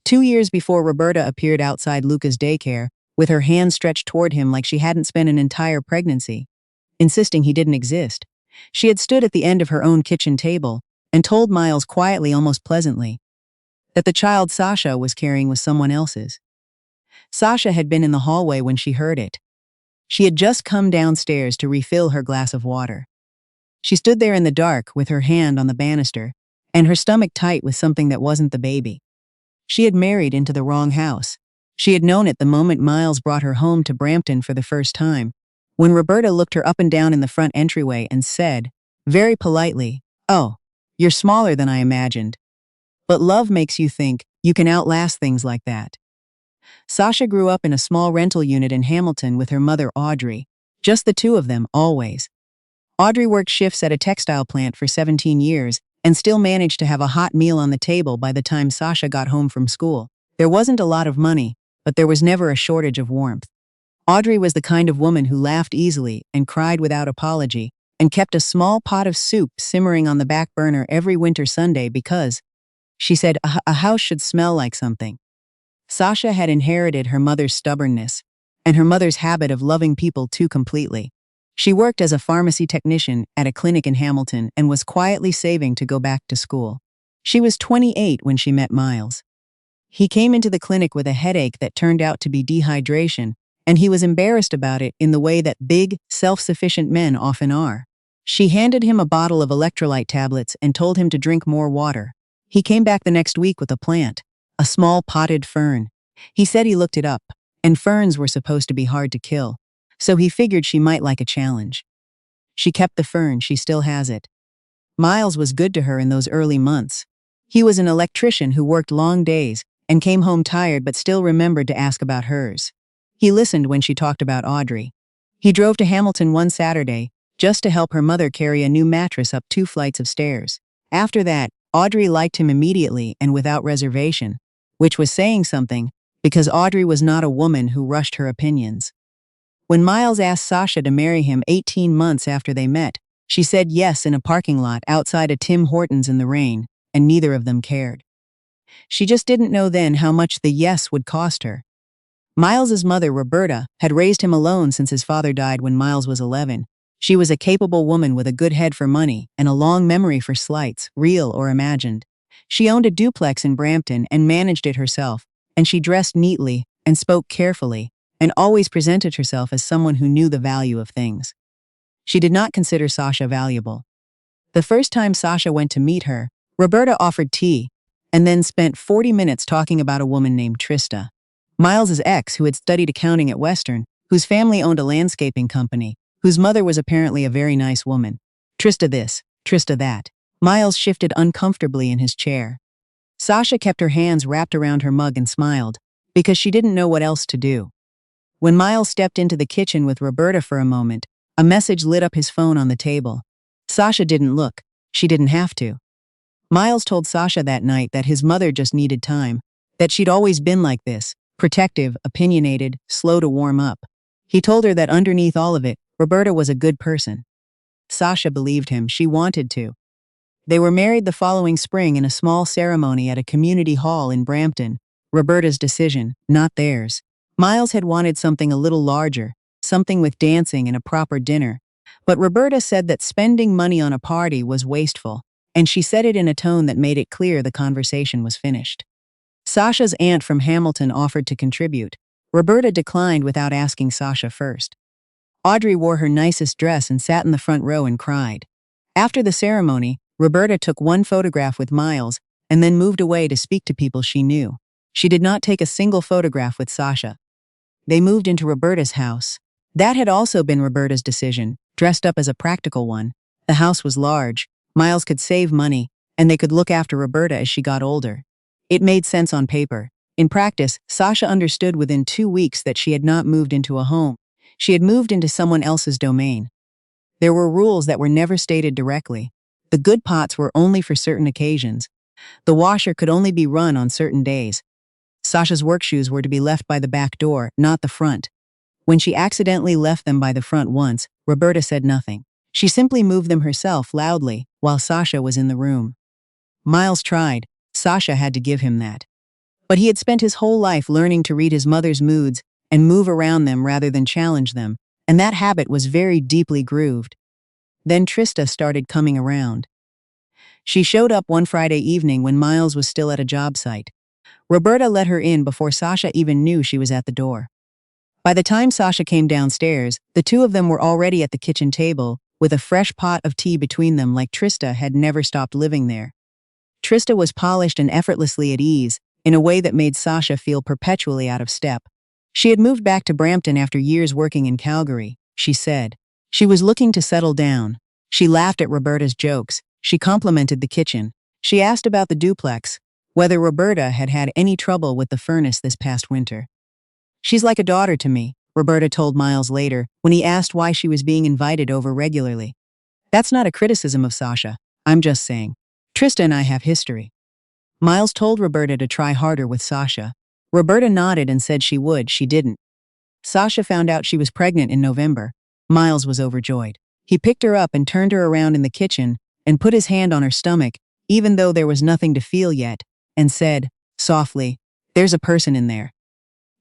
2 years before Roberta appeared outside Luca's daycare, with her hand stretched toward him like she hadn't spent an entire pregnancy, insisting he didn't exist. She had stood at the end of her own kitchen table and told Miles quietly, almost pleasantly, that the child Sasha was carrying was someone else's. Sasha had been in the hallway when she heard it. She had just come downstairs to refill her glass of water. She stood there in the dark with her hand on the banister and her stomach tight with something that wasn't the baby. She had married into the wrong house. She had known it the moment Miles brought her home to Brampton for the first time, when Roberta looked her up and down in the front entryway and said, very politely, "Oh, you're smaller than I imagined. But love makes you think you can outlast things like that." Sasha grew up in a small rental unit in Hamilton with her mother Audrey, just the two of them, always. Audrey worked shifts at a textile plant for 17 years and still managed to have a hot meal on the table by the time Sasha got home from school. There wasn't a lot of money, but there was never a shortage of warmth. Audrey was the kind of woman who laughed easily and cried without apology, and kept a small pot of soup simmering on the back burner every winter Sunday because, she said, a house should smell like something. Sasha had inherited her mother's stubbornness and her mother's habit of loving people too completely. She worked as a pharmacy technician at a clinic in Hamilton and was quietly saving to go back to school. She was 28 when she met Miles. He came into the clinic with a headache that turned out to be dehydration, and he was embarrassed about it in the way that big, self-sufficient men often are. She handed him a bottle of electrolyte tablets and told him to drink more water. He came back the next week with a plant, a small potted fern. He said he looked it up, and ferns were supposed to be hard to kill, so he figured she might like a challenge. She kept the fern, she still has it. Miles was good to her in those early months. He was an electrician who worked long days and came home tired but still remembered to ask about hers. He listened when she talked about Audrey. He drove to Hamilton one Saturday just to help her mother carry a new mattress up 2 flights of stairs. After that, Audrey liked him immediately and without reservation, which was saying something, because Audrey was not a woman who rushed her opinions. When Miles asked Sasha to marry him 18 months after they met, she said yes in a parking lot outside a Tim Hortons in the rain, and neither of them cared. She just didn't know then how much the yes would cost her. Miles's mother, Roberta, had raised him alone since his father died when Miles was 11. She was a capable woman with a good head for money and a long memory for slights, real or imagined. She owned a duplex in Brampton and managed it herself, and she dressed neatly and spoke carefully, and always presented herself as someone who knew the value of things. She did not consider Sasha valuable. The first time Sasha went to meet her, Roberta offered tea, and then spent 40 minutes talking about a woman named Trista, Miles's ex who had studied accounting at Western, whose family owned a landscaping company, whose mother was apparently a very nice woman. Trista this, Trista that. Miles shifted uncomfortably in his chair. Sasha kept her hands wrapped around her mug and smiled, because she didn't know what else to do. When Miles stepped into the kitchen with Roberta for a moment, a message lit up his phone on the table. Sasha didn't look. She didn't have to. Miles told Sasha that night that his mother just needed time, that she'd always been like this, protective, opinionated, slow to warm up. He told her that underneath all of it, Roberta was a good person. Sasha believed him. She wanted to. They were married the following spring in a small ceremony at a community hall in Brampton. Roberta's decision, not theirs. Miles had wanted something a little larger, something with dancing and a proper dinner. But Roberta said that spending money on a party was wasteful, and she said it in a tone that made it clear the conversation was finished. Sasha's aunt from Hamilton offered to contribute. Roberta declined without asking Sasha first. Audrey wore her nicest dress and sat in the front row and cried. After the ceremony, Roberta took one photograph with Miles and then moved away to speak to people she knew. She did not take a single photograph with Sasha. They moved into Roberta's house. That had also been Roberta's decision, dressed up as a practical one. The house was large, Miles could save money, and they could look after Roberta as she got older. It made sense on paper. In practice, Sasha understood within 2 weeks that she had not moved into a home. She had moved into someone else's domain. There were rules that were never stated directly. The good pots were only for certain occasions. The washer could only be run on certain days. Sasha's work shoes were to be left by the back door, not the front. When she accidentally left them by the front once, Roberta said nothing. She simply moved them herself loudly while Sasha was in the room. Miles tried. Sasha had to give him that. But he had spent his whole life learning to read his mother's moods and move around them rather than challenge them, and that habit was very deeply grooved. Then Trista started coming around. She showed up one Friday evening when Miles was still at a job site. Roberta let her in before Sasha even knew she was at the door. By the time Sasha came downstairs, the two of them were already at the kitchen table, with a fresh pot of tea between them like Trista had never stopped living there. Trista was polished and effortlessly at ease, in a way that made Sasha feel perpetually out of step. She had moved back to Brampton after years working in Calgary, she said. She was looking to settle down. She laughed at Roberta's jokes. She complimented the kitchen. She asked about the duplex, whether Roberta had had any trouble with the furnace this past winter. "She's like a daughter to me," Roberta told Miles later when he asked why she was being invited over regularly. "That's not a criticism of Sasha. I'm just saying. Trista and I have history." Miles told Roberta to try harder with Sasha. Roberta nodded and said she would. She didn't. Sasha found out she was pregnant in November. Miles was overjoyed. He picked her up and turned her around in the kitchen and put his hand on her stomach, even though there was nothing to feel yet, and said, softly, "There's a person in there."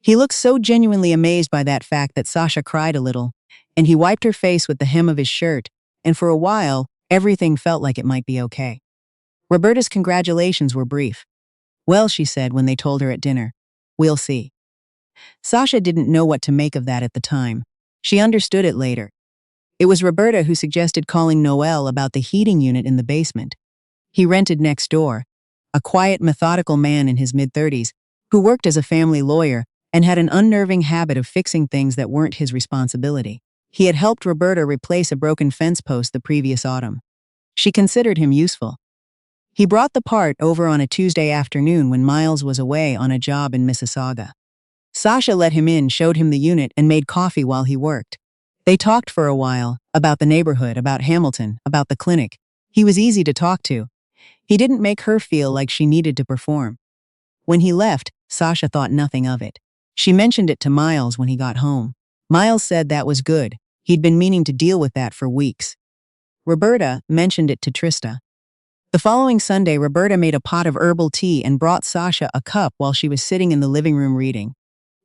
He looked so genuinely amazed by that fact that Sasha cried a little, and he wiped her face with the hem of his shirt, and for a while, everything felt like it might be okay. Roberta's congratulations were brief. "Well," she said when they told her at dinner, "we'll see." Sasha didn't know what to make of that at the time. She understood it later. It was Roberta who suggested calling Noel about the heating unit in the basement. He rented next door, a quiet, methodical man in his mid-30s, who worked as a family lawyer and had an unnerving habit of fixing things that weren't his responsibility. He had helped Roberta replace a broken fence post the previous autumn. She considered him useful. He brought the part over on a Tuesday afternoon when Miles was away on a job in Mississauga. Sasha let him in, showed him the unit, and made coffee while he worked. They talked for a while, about the neighborhood, about Hamilton, about the clinic. He was easy to talk to. He didn't make her feel like she needed to perform. When he left, Sasha thought nothing of it. She mentioned it to Miles when he got home. Miles said that was good. He'd been meaning to deal with that for weeks. Roberta mentioned it to Trista. The following Sunday, Roberta made a pot of herbal tea and brought Sasha a cup while she was sitting in the living room reading.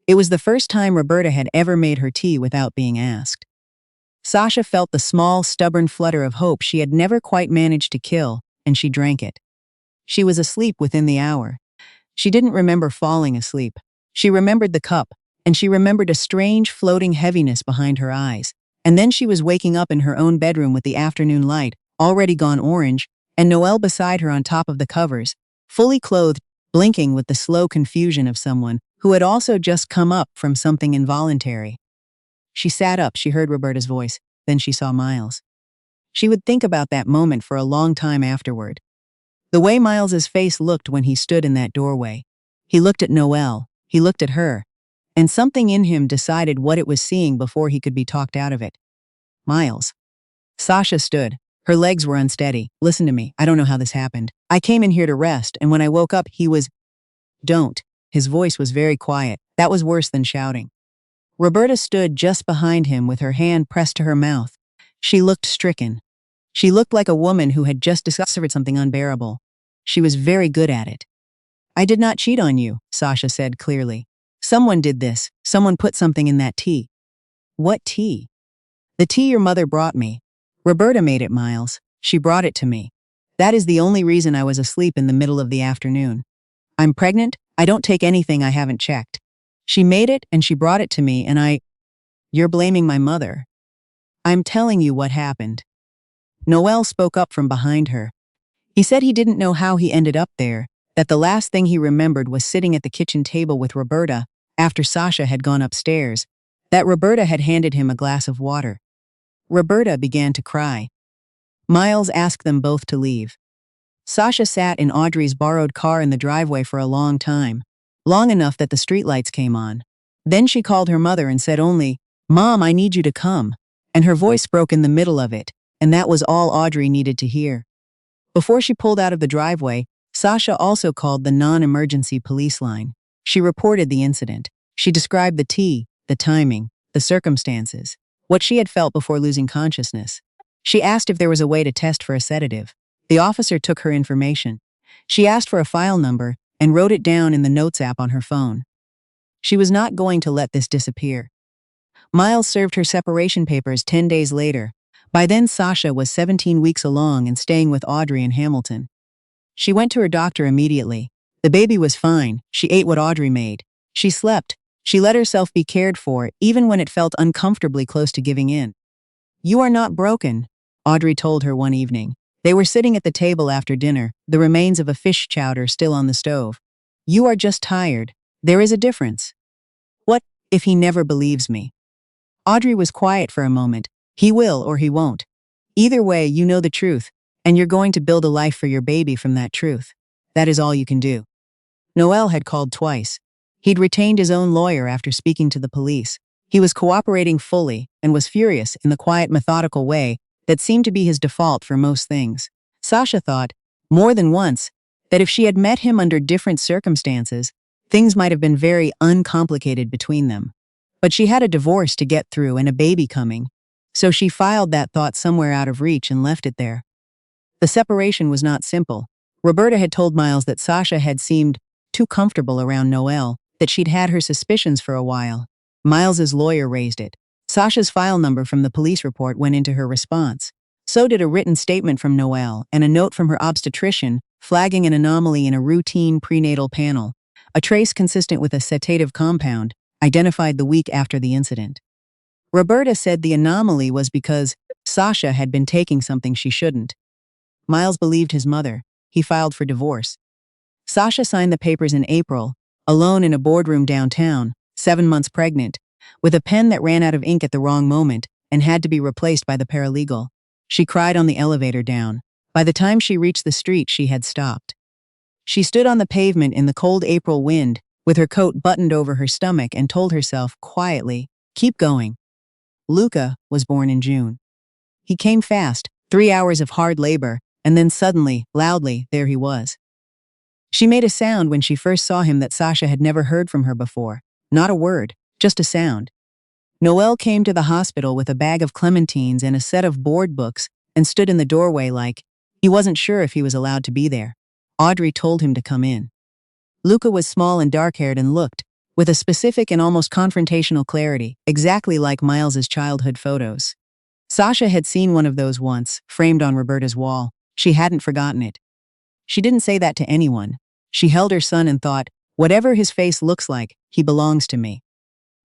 It was the first time Roberta had ever made her tea without being asked. Sasha felt the small, stubborn flutter of hope she had never quite managed to kill, and she drank it. She was asleep within the hour. She didn't remember falling asleep. She remembered the cup, and she remembered a strange, floating heaviness behind her eyes. And then she was waking up in her own bedroom with the afternoon light, already gone orange, and Noel beside her on top of the covers, fully clothed, blinking with the slow confusion of someone who had also just come up from something involuntary. She sat up, she heard Roberta's voice, then she saw Miles. She would think about that moment for a long time afterward. The way Miles's face looked when he stood in that doorway. He looked at Noel, he looked at her, and something in him decided what it was seeing before he could be talked out of it. Miles. Sasha stood. Her legs were unsteady. "Listen to me, I don't know how this happened. I came in here to rest, and when I woke up, he was—" "Don't." His voice was very quiet. That was worse than shouting. Roberta stood just behind him with her hand pressed to her mouth. She looked stricken. She looked like a woman who had just discovered something unbearable. She was very good at it. "I did not cheat on you," Sasha said clearly. "Someone did this. Someone put something in that tea." "What tea?" "The tea your mother brought me. Roberta made it, Miles. She brought it to me. That is the only reason I was asleep in the middle of the afternoon. I'm pregnant. I don't take anything I haven't checked. She made it and she brought it to me and I—" "You're blaming my mother." "I'm telling you what happened." Noel spoke up from behind her. He said he didn't know how he ended up there, that the last thing he remembered was sitting at the kitchen table with Roberta after Sasha had gone upstairs, that Roberta had handed him a glass of water. Roberta began to cry. Miles asked them both to leave. Sasha sat in Audrey's borrowed car in the driveway for a long time, long enough that the streetlights came on. Then she called her mother and said only, "Mom, I need you to come," and her voice broke in the middle of it, and that was all Audrey needed to hear. Before she pulled out of the driveway, Sasha also called the non-emergency police line. She reported the incident. She described the tea, the timing, the circumstances, what she had felt before losing consciousness. She asked if there was a way to test for a sedative. The officer took her information. She asked for a file number, and wrote it down in the Notes app on her phone. She was not going to let this disappear. Miles served her separation papers 10 days later. By then, Sasha was 17 weeks along and staying with Audrey in Hamilton. She went to her doctor immediately. The baby was fine. She ate what Audrey made. She slept. She let herself be cared for, even when it felt uncomfortably close to giving in. "You are not broken," Audrey told her one evening. They were sitting at the table after dinner, the remains of a fish chowder still on the stove. "You are just tired. There is a difference." "What if he never believes me?" Audrey was quiet for a moment. "He will or he won't. Either way, you know the truth, and you're going to build a life for your baby from that truth. That is all you can do." Noel had called twice. He'd retained his own lawyer after speaking to the police. He was cooperating fully and was furious in the quiet, methodical way that seemed to be his default for most things. Sasha thought, more than once, that if she had met him under different circumstances, things might have been very uncomplicated between them. But she had a divorce to get through and a baby coming, so she filed that thought somewhere out of reach and left it there. The separation was not simple. Roberta had told Miles that Sasha had seemed too comfortable around Noel, that she'd had her suspicions for a while. Miles's lawyer raised it. Sasha's file number from the police report went into her response. So did a written statement from Noel and a note from her obstetrician flagging an anomaly in a routine prenatal panel, a trace consistent with a sedative compound, identified the week after the incident. Roberta said the anomaly was because Sasha had been taking something she shouldn't. Miles believed his mother. He filed for divorce. Sasha signed the papers in April, alone in a boardroom downtown, 7 months pregnant, with a pen that ran out of ink at the wrong moment and had to be replaced by the paralegal. She cried on the elevator down. By the time she reached the street, she had stopped. She stood on the pavement in the cold April wind, with her coat buttoned over her stomach, and told herself, quietly, "Keep going." Luca was born in June. He came fast, 3 hours of hard labor, and then suddenly, loudly, there he was. She made a sound when she first saw him that Sasha had never heard from her before. Not a word, just a sound. Noel came to the hospital with a bag of clementines and a set of board books and stood in the doorway like he wasn't sure if he was allowed to be there. Audrey told him to come in. Luca was small and dark-haired and looked, with a specific and almost confrontational clarity, exactly like Miles's childhood photos. Sasha had seen one of those once, framed on Roberta's wall. She hadn't forgotten it. She didn't say that to anyone. She held her son and thought, whatever his face looks like, he belongs to me.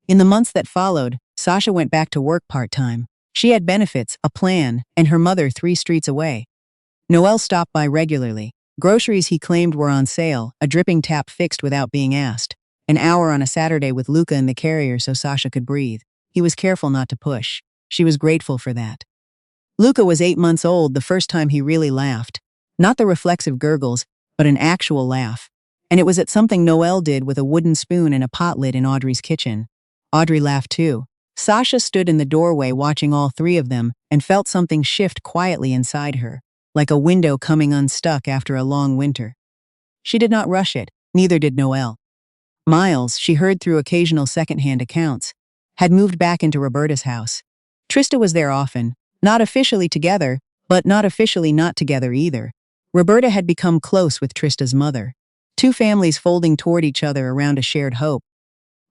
In the months that followed, Sasha went back to work part-time. She had benefits, a plan, and her mother 3 streets away. Noel stopped by regularly. Groceries he claimed were on sale, a dripping tap fixed without being asked. An hour on a Saturday with Luca in the carrier so Sasha could breathe. He was careful not to push. She was grateful for that. Luca was 8 months old the first time he really laughed. Not the reflexive gurgles, but an actual laugh. And it was at something Noel did with a wooden spoon and a pot lid in Audrey's kitchen. Audrey laughed too. Sasha stood in the doorway watching all 3 of them and felt something shift quietly inside her, like a window coming unstuck after a long winter. She did not rush it, neither did Noel. Miles, she heard through occasional second-hand accounts, had moved back into Roberta's house. Trista was there often, not officially together, but not officially not together either. Roberta had become close with Trista's mother. 2 families folding toward each other around a shared hope.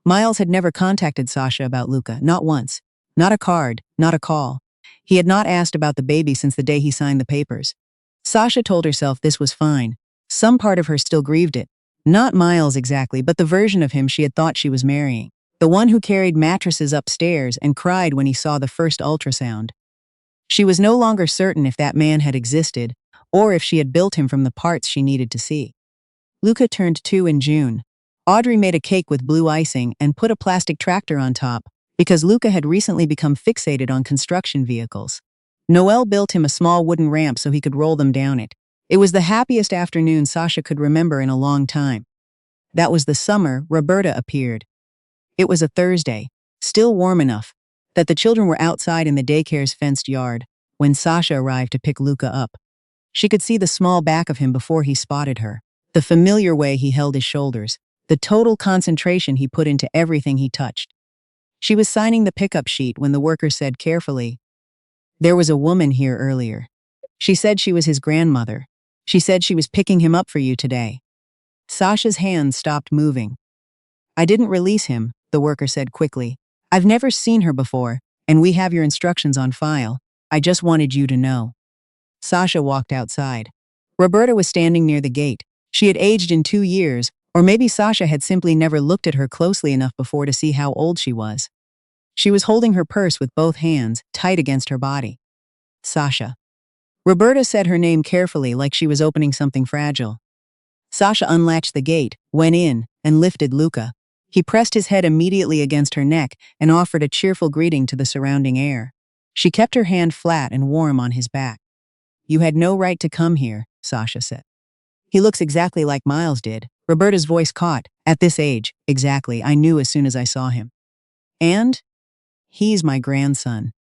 Miles had never contacted Sasha about Luca, not once. Not a card, not a call. He had not asked about the baby since the day he signed the papers. Sasha told herself this was fine. Some part of her still grieved it. Not Miles exactly, but the version of him she had thought she was marrying. The one who carried mattresses upstairs and cried when he saw the first ultrasound. She was no longer certain if that man had existed, or if she had built him from the parts she needed to see. Luca turned 2 in June. Audrey made a cake with blue icing and put a plastic tractor on top, because Luca had recently become fixated on construction vehicles. Noel built him a small wooden ramp so he could roll them down it. It was the happiest afternoon Sasha could remember in a long time. That was the summer Roberta appeared. It was a Thursday, still warm enough, that the children were outside in the daycare's fenced yard when Sasha arrived to pick Luca up. She could see the small back of him before he spotted her, the familiar way he held his shoulders, the total concentration he put into everything he touched. She was signing the pickup sheet when the worker said carefully, "There was a woman here earlier. She said she was his grandmother. She said she was picking him up for you today." Sasha's hands stopped moving. I didn't release him, the worker said quickly. I've never seen her before, and we have your instructions on file. I just wanted you to know. Sasha walked outside. Roberta was standing near the gate. She had aged in 2 years, or maybe Sasha had simply never looked at her closely enough before to see how old she was. She was holding her purse with both hands, tight against her body. Sasha. Roberta said her name carefully like she was opening something fragile. Sasha unlatched the gate, went in, and lifted Luca. He pressed his head immediately against her neck and offered a cheerful greeting to the surrounding air. She kept her hand flat and warm on his back. You had no right to come here, Sasha said. He looks exactly like Miles did. Roberta's voice caught. At this age, exactly, I knew as soon as I saw him. And? He's my grandson.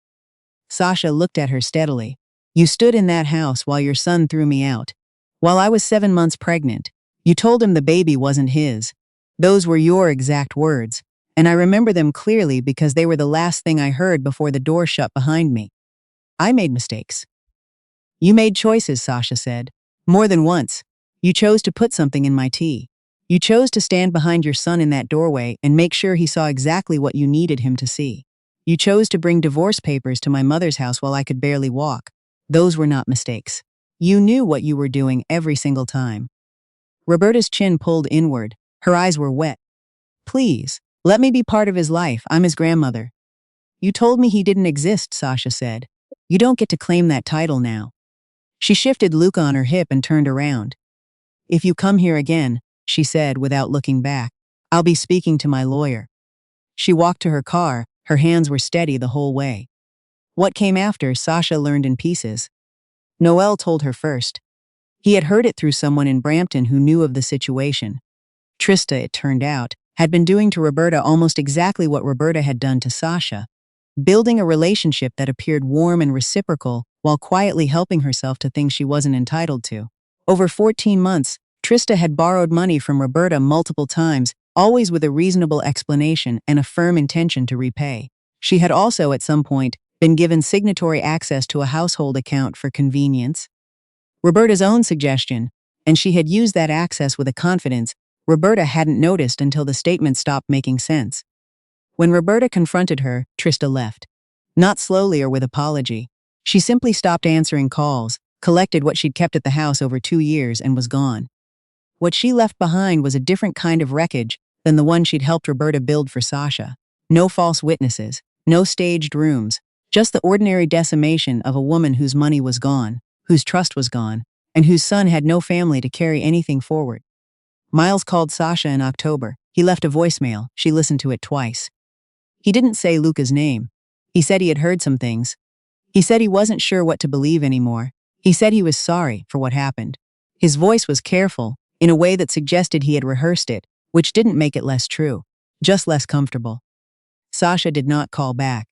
Sasha looked at her steadily. You stood in that house while your son threw me out. While I was 7 months pregnant, you told him the baby wasn't his. Those were your exact words, and I remember them clearly because they were the last thing I heard before the door shut behind me. I made mistakes. You made choices, Sasha said. More than once. You chose to put something in my tea. You chose to stand behind your son in that doorway and make sure he saw exactly what you needed him to see. You chose to bring divorce papers to my mother's house while I could barely walk. Those were not mistakes. You knew what you were doing every single time. Roberta's chin pulled inward. Her eyes were wet. Please, let me be part of his life. I'm his grandmother. You told me he didn't exist, Sasha said. You don't get to claim that title now. She shifted Luca on her hip and turned around. If you come here again, she said without looking back, I'll be speaking to my lawyer. She walked to her car. Her hands were steady the whole way. What came after, Sasha learned in pieces. Noel told her first. He had heard it through someone in Brampton who knew of the situation. Trista, it turned out, had been doing to Roberta almost exactly what Roberta had done to Sasha, building a relationship that appeared warm and reciprocal while quietly helping herself to things she wasn't entitled to. Over 14 months, Trista had borrowed money from Roberta multiple times, always with a reasonable explanation and a firm intention to repay. She had also, at some point, been given signatory access to a household account for convenience. Roberta's own suggestion, and she had used that access with a confidence Roberta hadn't noticed until the statement stopped making sense. When Roberta confronted her, Trista left. Not slowly or with apology. She simply stopped answering calls, collected what she'd kept at the house over 2 years, and was gone. What she left behind was a different kind of wreckage than the one she'd helped Roberta build for Sasha. No false witnesses, no staged rooms, just the ordinary decimation of a woman whose money was gone, whose trust was gone, and whose son had no family to carry anything forward. Miles called Sasha in October. He left a voicemail. She listened to it twice. He didn't say Luca's name. He said he had heard some things. He said he wasn't sure what to believe anymore. He said he was sorry for what happened. His voice was careful, in a way that suggested he had rehearsed it, which didn't make it less true, just less comfortable. Sasha did not call back.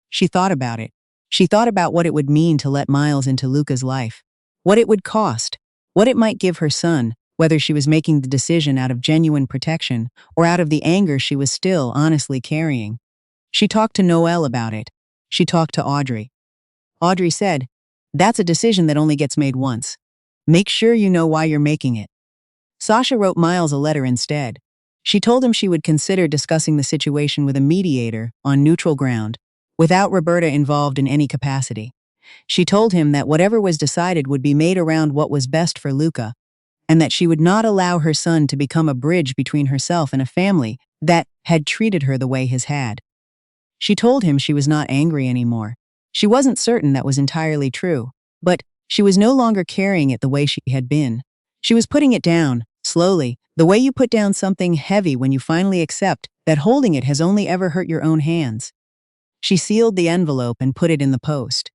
She thought about it. She thought about what it would mean to let Miles into Luca's life, what it would cost, what it might give her son, whether she was making the decision out of genuine protection or out of the anger she was still honestly carrying. She talked to Noel about it. She talked to Audrey. Audrey said, "That's a decision that only gets made once. Make sure you know why you're making it." Sasha wrote Miles a letter instead. She told him she would consider discussing the situation with a mediator on neutral ground, without Roberta involved in any capacity. She told him that whatever was decided would be made around what was best for Luca, and that she would not allow her son to become a bridge between herself and a family that had treated her the way his had. She told him she was not angry anymore. She wasn't certain that was entirely true, but she was no longer carrying it the way she had been. She was putting it down, slowly, the way you put down something heavy when you finally accept that holding it has only ever hurt your own hands. She sealed the envelope and put it in the post.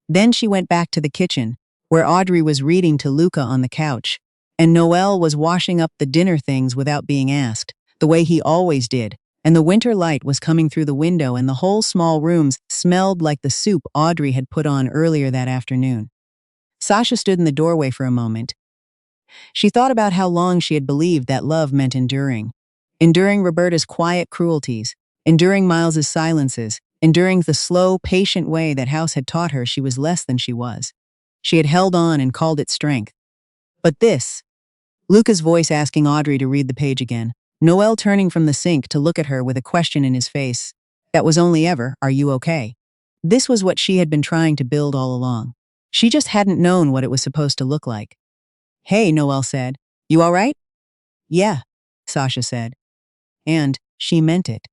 Then she went back to the kitchen, where Audrey was reading to Luca on the couch, and Noel was washing up the dinner things without being asked, the way he always did, and the winter light was coming through the window and the whole small rooms smelled like the soup Audrey had put on earlier that afternoon. Sasha stood in the doorway for a moment. She thought about how long she had believed that love meant enduring. Enduring Roberta's quiet cruelties, enduring Miles's silences, enduring the slow, patient way that House had taught her she was less than she was. She had held on and called it strength. But this Luca's voice asking Audrey to read the page again. Noel turning from the sink to look at her with a question in his face. That was only ever, are you okay? This was what she had been trying to build all along. She just hadn't known what it was supposed to look like. Hey, Noel said. You all right? Yeah, Sasha said. And she meant it.